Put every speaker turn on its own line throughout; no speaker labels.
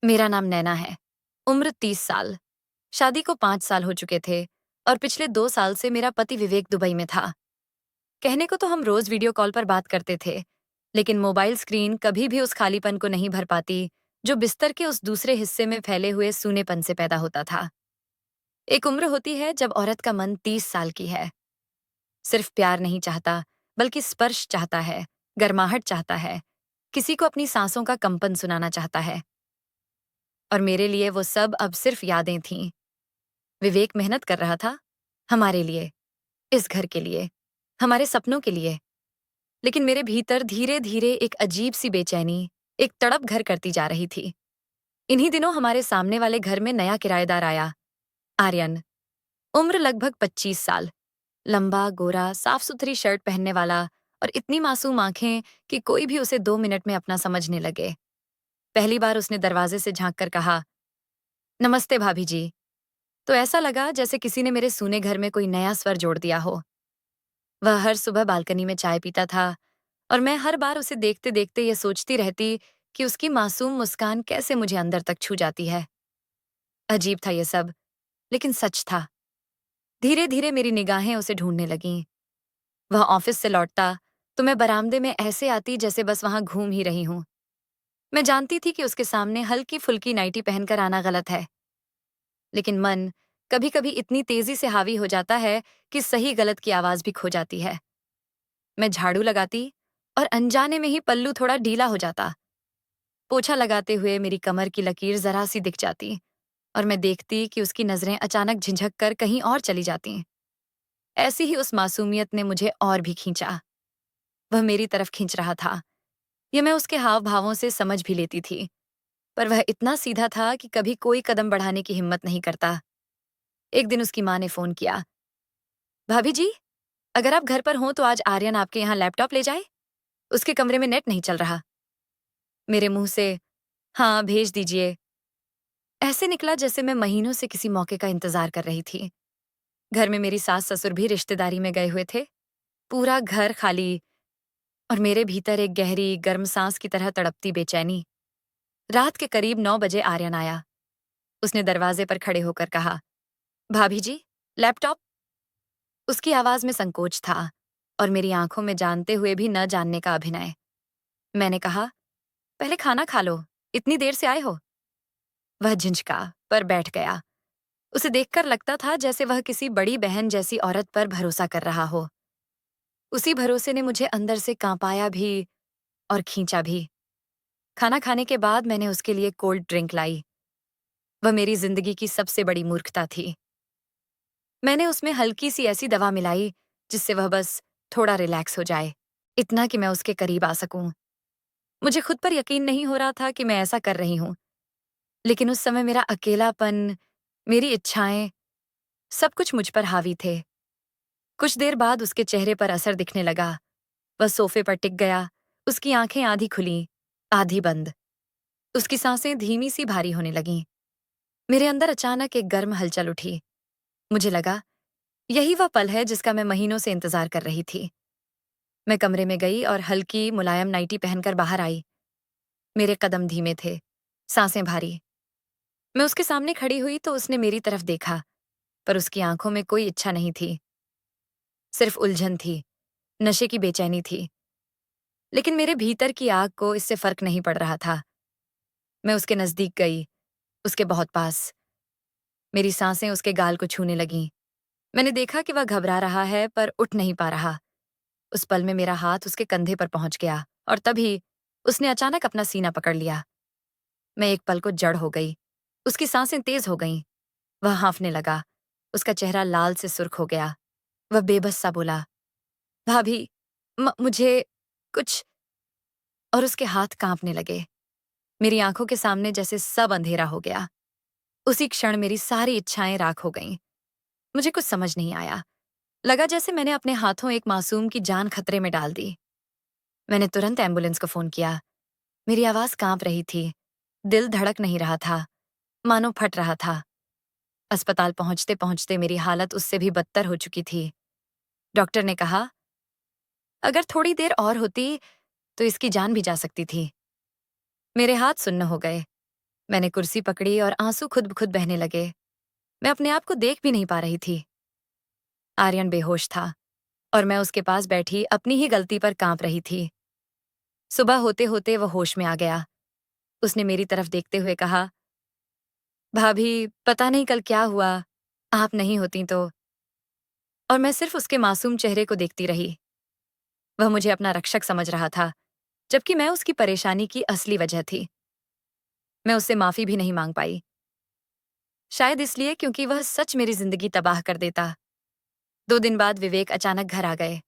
मेरा नाम नैना है। उम्र 30 साल। शादी को 5 साल हो चुके थे और पिछले 2 साल से मेरा पति विवेक दुबई में था। कहने को तो हम रोज वीडियो कॉल पर बात करते थे, लेकिन मोबाइल स्क्रीन कभी भी उस खालीपन को नहीं भर पाती जो बिस्तर के उस दूसरे हिस्से में फैले हुए सूनेपन से पैदा होता था। एक उम्र होती है जब औरत का मन 30 साल की है। सिर्फ प्यार नहीं चाहता, बल्कि स्पर्श चाहता है, गर्माहट चाहता है, किसी को अपनी सांसों का कंपन सुनाना चाहता है। और मेरे लिए वो सब अब सिर्फ यादें थीं। विवेक मेहनत कर रहा था, हमारे लिए, इस घर के लिए, हमारे सपनों के लिए। लेकिन मेरे भीतर धीरे धीरे एक अजीब सी बेचैनी, एक तड़प घर करती जा रही थी। इन्हीं दिनों हमारे सामने वाले घर में नया किराएदार आया, आर्यन। उम्र लगभग 25 साल। लंबा, गोरा, साफ सुथरी शर्ट पहनने वाला और इतनी मासूम आंखें कि कोई भी उसे 2 मिनट में अपना समझने लगे। पहली बार उसने दरवाजे से झांक कर कहा, नमस्ते भाभी जी। तो ऐसा लगा जैसे किसी ने मेरे सूने घर में कोई नया स्वर जोड़ दिया हो। वह हर सुबह बालकनी में चाय पीता था और मैं हर बार उसे देखते देखते ये सोचती रहती कि उसकी मासूम मुस्कान कैसे मुझे अंदर तक छू जाती है। अजीब था ये सब, लेकिन सच था। धीरे धीरे मेरी निगाहें उसे ढूंढने लगीं। वह ऑफिस से लौटता तो मैं बरामदे में ऐसे आती जैसे बस वहां घूम ही रही हूं। मैं जानती थी कि उसके सामने हल्की फुल्की नाइटी पहनकर आना गलत है, लेकिन मन कभी कभी इतनी तेजी से हावी हो जाता है कि सही गलत की आवाज भी खो जाती है। मैं झाड़ू लगाती और अनजाने में ही पल्लू थोड़ा ढीला हो जाता। पोछा लगाते हुए मेरी कमर की लकीर जरा सी दिख जाती और मैं देखती कि उसकी नजरें अचानक झिझक कर कहीं और चली जाती। ऐसी ही उस मासूमियत ने मुझे और भी खींचा। वह मेरी तरफ खींच रहा था, यह मैं उसके हाव भावों से समझ भी लेती थी। पर वह इतना सीधा था कि कभी कोई कदम बढ़ाने की हिम्मत नहीं करता। एक दिन उसकी माँ ने फोन किया, भाभी जी, अगर आप घर पर हों तो आज आर्यन आपके यहाँ लैपटॉप ले जाए, उसके कमरे में नेट नहीं चल रहा। मेरे मुंह से हाँ भेज दीजिए ऐसे निकला जैसे मैं महीनों से किसी मौके का इंतजार कर रही थी। घर में मेरी सास ससुर भी रिश्तेदारी में गए हुए थे। पूरा घर खाली और मेरे भीतर एक गहरी गर्म सांस की तरह तड़पती बेचैनी। रात के करीब 9 बजे आर्यन आया। उसने दरवाजे पर खड़े होकर कहा, भाभी जी, लैपटॉप। उसकी आवाज में संकोच था और मेरी आंखों में जानते हुए भी न जानने का अभिनय। मैंने कहा, पहले खाना खा लो, इतनी देर से आए हो। वह झिंझका पर बैठ गया। उसे देखकर लगता था जैसे वह किसी बड़ी बहन जैसी औरत पर भरोसा कर रहा हो। उसी भरोसे ने मुझे अंदर से कांपाया भी और खींचा भी। खाना खाने के बाद मैंने उसके लिए कोल्ड ड्रिंक लाई। वह मेरी जिंदगी की सबसे बड़ी मूर्खता थी। मैंने उसमें हल्की सी ऐसी दवा मिलाई जिससे वह बस थोड़ा रिलैक्स हो जाए, इतना कि मैं उसके करीब आ सकूं। मुझे खुद पर यकीन नहीं हो रहा था कि मैं ऐसा कर रही हूं, लेकिन उस समय मेरा अकेलापन, मेरी इच्छाएं, सब कुछ मुझ पर हावी थे। कुछ देर बाद उसके चेहरे पर असर दिखने लगा। वह सोफे पर टिक गया, उसकी आंखें आधी खुली, आधी बंद। उसकी सांसें धीमी सी भारी होने लगीं। मेरे अंदर अचानक एक गर्म हलचल उठी। मुझे लगा, यही वह पल है जिसका मैं महीनों से इंतजार कर रही थी। मैं कमरे में गई और हल्की मुलायम नाइटी पहनकर बाहर आई। मेरे कदम धीमे थे, सांसें भारी। मैं उसके सामने खड़ी हुई तो उसने मेरी तरफ देखा, पर उसकी आंखों में कोई इच्छा नहीं थी, सिर्फ उलझन थी, नशे की बेचैनी थी। लेकिन मेरे भीतर की आग को इससे फर्क नहीं पड़ रहा था। मैं उसके नजदीक गई, उसके बहुत पास। मेरी सांसें उसके गाल को छूने लगीं। मैंने देखा कि वह घबरा रहा है पर उठ नहीं पा रहा। उस पल में मेरा हाथ उसके कंधे पर पहुंच गया और तभी उसने अचानक अपना सीना पकड़ लिया। मैं एक पल को जड़ हो गई। उसकी सांसें तेज हो गईं। वह हांफने लगा। उसका चेहरा लाल से सुर्ख हो गया। वह बेबस सा बोला, भाभी, मुझे कुछ। और उसके हाथ कांपने लगे। मेरी आंखों के सामने जैसे सब अंधेरा हो गया। उसी क्षण मेरी सारी इच्छाएं राख हो गईं। मुझे कुछ समझ नहीं आया। लगा जैसे मैंने अपने हाथों एक मासूम की जान खतरे में डाल दी। मैंने तुरंत एम्बुलेंस को फोन किया। मेरी आवाज कांप रही थी। दिल धड़क नहीं रहा था, मानो फट रहा था। अस्पताल पहुंचते पहुंचते मेरी हालत उससे भी बदतर हो चुकी थी। डॉक्टर ने कहा, अगर थोड़ी देर और होती तो इसकी जान भी जा सकती थी। मेरे हाथ सुन्न हो गए। मैंने कुर्सी पकड़ी और आंसू खुद ब खुद बहने लगे। मैं अपने आप को देख भी नहीं पा रही थी। आर्यन बेहोश था और मैं उसके पास बैठी अपनी ही गलती पर कांप रही थी। सुबह होते होते वह होश में आ गया। उसने मेरी तरफ देखते हुए कहा, भाभी, पता नहीं कल क्या हुआ, आप नहीं होती तो। और मैं सिर्फ उसके मासूम चेहरे को देखती रही। वह मुझे अपना रक्षक समझ रहा था, जबकि मैं उसकी परेशानी की असली वजह थी। मैं उससे माफी भी नहीं मांग पाई, शायद इसलिए क्योंकि वह सच मेरी जिंदगी तबाह कर देता। 2 दिन बाद विवेक अचानक घर आ गए।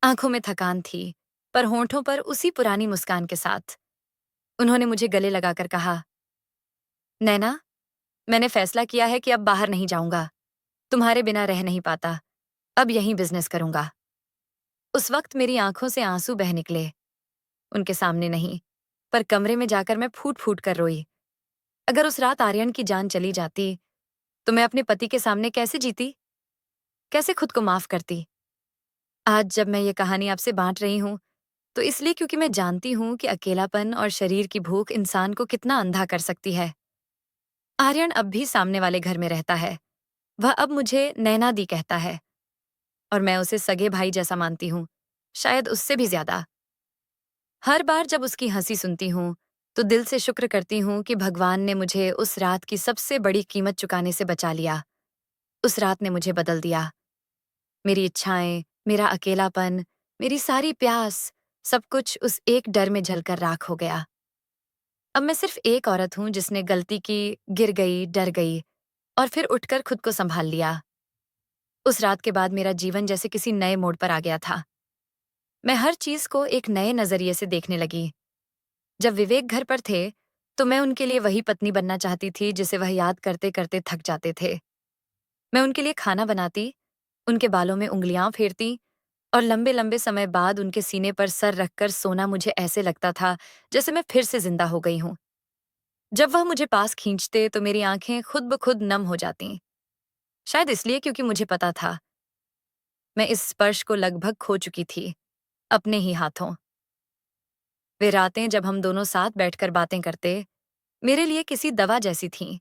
आंखों में थकान थी, पर होंठों पर उसी पुरानी मुस्कान के साथ। उन्होंने मुझे गले लगाकर कहा, नैना, मैंने फैसला किया है कि अब बाहर नहीं जाऊंगा। तुम्हारे बिना रह नहीं पाता। अब यहीं बिजनेस करूंगा। उस वक्त मेरी आंखों से आंसू बह निकले। उनके सामने नहीं, पर कमरे में जाकर मैं फूट फूट कर रोई। अगर उस रात आर्यन की जान चली जाती, तो मैं अपने पति के सामने कैसे जीती? कैसे खुद को माफ करती? आज जब मैं ये कहानी आपसे बांट रही हूं, तो इसलिए क्योंकि मैं जानती हूं कि अकेलापन और शरीर की भूख इंसान को कितना अंधा कर सकती है। आर्यन अब भी सामने वाले घर में रहता है। वह अब मुझे नैना दी कहता है और मैं उसे सगे भाई जैसा मानती हूँ, शायद उससे भी ज्यादा। हर बार जब उसकी हंसी सुनती हूँ, तो दिल से शुक्र करती हूँ कि भगवान ने मुझे उस रात की सबसे बड़ी कीमत चुकाने से बचा लिया। उस रात ने मुझे बदल दिया। मेरी इच्छाएं, मेरा अकेलापन, मेरी सारी प्यास, सब कुछ उस एक डर में जलकर राख हो गया। अब मैं सिर्फ एक औरत हूँ जिसने गलती की, गिर गई, डर गई और फिर उठकर खुद को संभाल लिया। उस रात के बाद मेरा जीवन जैसे किसी नए मोड़ पर आ गया था। मैं हर चीज को एक नए नजरिए से देखने लगी। जब विवेक घर पर थे, तो मैं उनके लिए वही पत्नी बनना चाहती थी जिसे वह याद करते करते थक जाते थे। मैं उनके लिए खाना बनाती, उनके बालों में उंगलियां फेरती और लंबे लंबे समय बाद उनके सीने पर सर रखकर सोना मुझे ऐसे लगता था जैसे मैं फिर से जिंदा हो गई हूं। जब वह मुझे पास खींचते तो मेरी आंखें खुद ब खुद नम हो जातीं। शायद इसलिए क्योंकि मुझे पता था मैं इस स्पर्श को लगभग खो चुकी थी, अपने ही हाथों। वे रातें जब हम दोनों साथ बैठकर बातें करते, मेरे लिए किसी दवा जैसी थीं।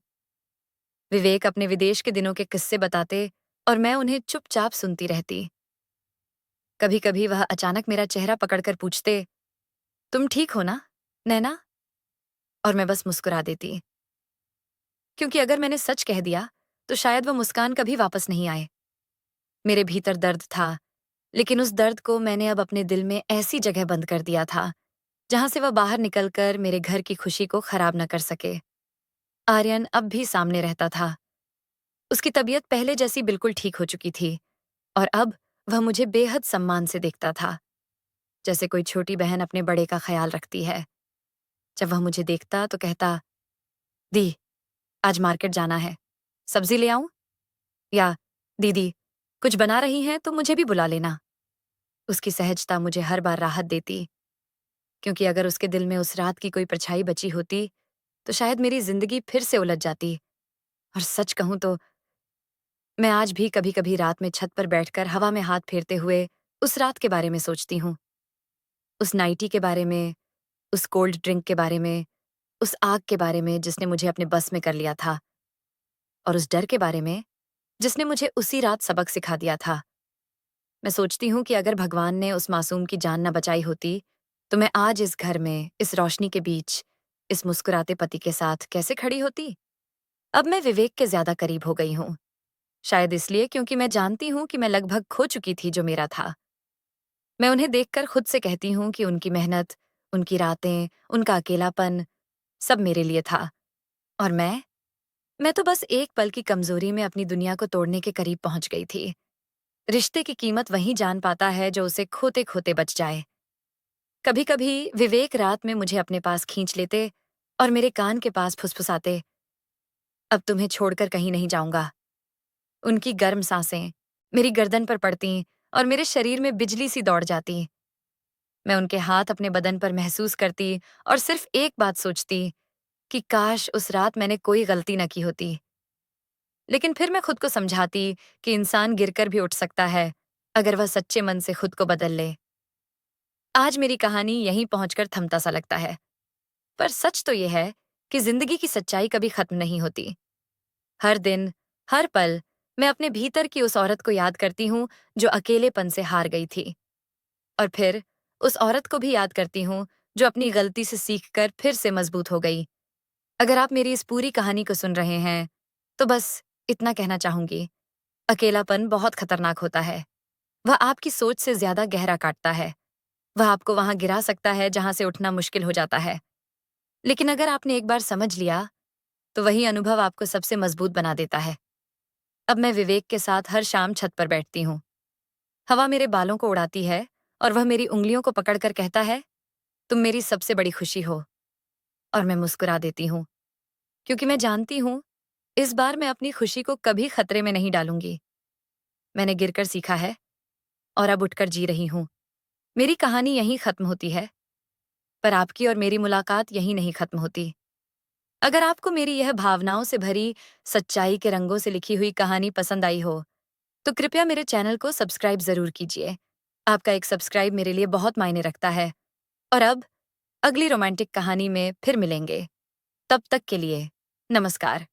विवेक अपने विदेश के दिनों के किस्से बताते और मैं उन्हें चुपचाप सुनती रहती। कभी कभी वह अचानक मेरा चेहरा पकड़कर पूछते, तुम ठीक हो ना, नैना? और मैं बस मुस्कुरा देती, क्योंकि अगर मैंने सच कह दिया, तो शायद वह मुस्कान कभी वापस नहीं आए। मेरे भीतर दर्द था, लेकिन उस दर्द को मैंने अब अपने दिल में ऐसी जगह बंद कर दिया था, जहां से वह बाहर निकलकर मेरे घर की खुशी को खराब न कर सके। आर्यन अब भी सामने रहता था। उसकी तबीयत पहले जैसी बिल्कुल ठीक हो चुकी थी और अब वह मुझे बेहद सम्मान से देखता था, जैसे कोई छोटी बहन अपने बड़े का ख्याल रखती है। जब वह मुझे देखता तो कहता, दी, आज मार्केट जाना है, सब्जी ले आऊं? या दीदी, कुछ बना रही हैं तो मुझे भी बुला लेना। उसकी सहजता मुझे हर बार राहत देती, क्योंकि अगर उसके दिल में उस रात की कोई परछाई बची होती, तो शायद मेरी जिंदगी फिर से उलझ जाती। और सच कहूं तो मैं आज भी कभी कभी रात में छत पर बैठकर हवा में हाथ फेरते हुए उस रात के बारे में सोचती हूँ। उस नाइटी के बारे में, उस कोल्ड ड्रिंक के बारे में, उस आग के बारे में जिसने मुझे अपने बस में कर लिया था, और उस डर के बारे में जिसने मुझे उसी रात सबक सिखा दिया था। मैं सोचती हूँ कि अगर भगवान ने उस मासूम की जान न बचाई होती, तो मैं आज इस घर में, इस रोशनी के बीच, इस मुस्कुराते पति के साथ कैसे खड़ी होती? अब मैं विवेक के ज्यादा करीब हो गई हूँ, शायद इसलिए क्योंकि मैं जानती हूँ कि मैं लगभग खो चुकी थी जो मेरा था। मैं उन्हें देखकर खुद से कहती हूँ कि उनकी मेहनत, उनकी रातें, उनका अकेलापन, सब मेरे लिए था। और मैं तो बस एक पल की कमजोरी में अपनी दुनिया को तोड़ने के करीब पहुंच गई थी। रिश्ते की कीमत वहीं जान पाता है जो उसे खोते खोते बच जाए। कभी कभी विवेक रात में मुझे अपने पास खींच लेते और मेरे कान के पास फुसफुसाते, अब तुम्हें छोड़कर कहीं नहीं जाऊंगा। उनकी गर्म सांसें मेरी गर्दन पर पड़ती और मेरे शरीर में बिजली सी दौड़ जाती। मैं उनके हाथ अपने बदन पर महसूस करती और सिर्फ एक बात सोचती कि काश उस रात मैंने कोई गलती न की होती। लेकिन फिर मैं खुद को समझाती कि इंसान गिरकर भी उठ सकता है, अगर वह सच्चे मन से खुद को बदल ले। आज मेरी कहानी यहीं पहुंचकर थमता सा लगता है, पर सच तो यह है कि जिंदगी की सच्चाई कभी खत्म नहीं होती। हर दिन, हर पल, मैं अपने भीतर की उस औरत को याद करती हूँ जो अकेलेपन से हार गई थी। और फिर उस औरत को भी याद करती हूँ जो अपनी गलती से सीखकर फिर से मजबूत हो गई। अगर आप मेरी इस पूरी कहानी को सुन रहे हैं, तो बस इतना कहना चाहूंगी, अकेलापन बहुत खतरनाक होता है। वह आपकी सोच से ज्यादा गहरा काटता है। वह आपको वहां गिरा सकता है जहां से उठना मुश्किल हो जाता है। लेकिन अगर आपने एक बार समझ लिया, तो वही अनुभव आपको सबसे मजबूत बना देता है। अब मैं विवेक के साथ हर शाम छत पर बैठती हूँ। हवा मेरे बालों को उड़ाती है और वह मेरी उंगलियों को पकड़कर कहता है, तुम मेरी सबसे बड़ी खुशी हो। और मैं मुस्कुरा देती हूँ, क्योंकि मैं जानती हूँ इस बार मैं अपनी खुशी को कभी खतरे में नहीं डालूंगी। मैंने गिरकर सीखा है और अब उठकर जी रही हूँ। मेरी कहानी यहीं खत्म होती है, पर आपकी और मेरी मुलाकात यहीं नहीं खत्म होती। अगर आपको मेरी यह भावनाओं से भरी, सच्चाई के रंगों से लिखी हुई कहानी पसंद आई हो, तो कृपया मेरे चैनल को सब्सक्राइब जरूर कीजिए। आपका एक सब्सक्राइब मेरे लिए बहुत मायने रखता है। और अब अगली रोमांटिक कहानी में फिर मिलेंगे। तब तक के लिए नमस्कार।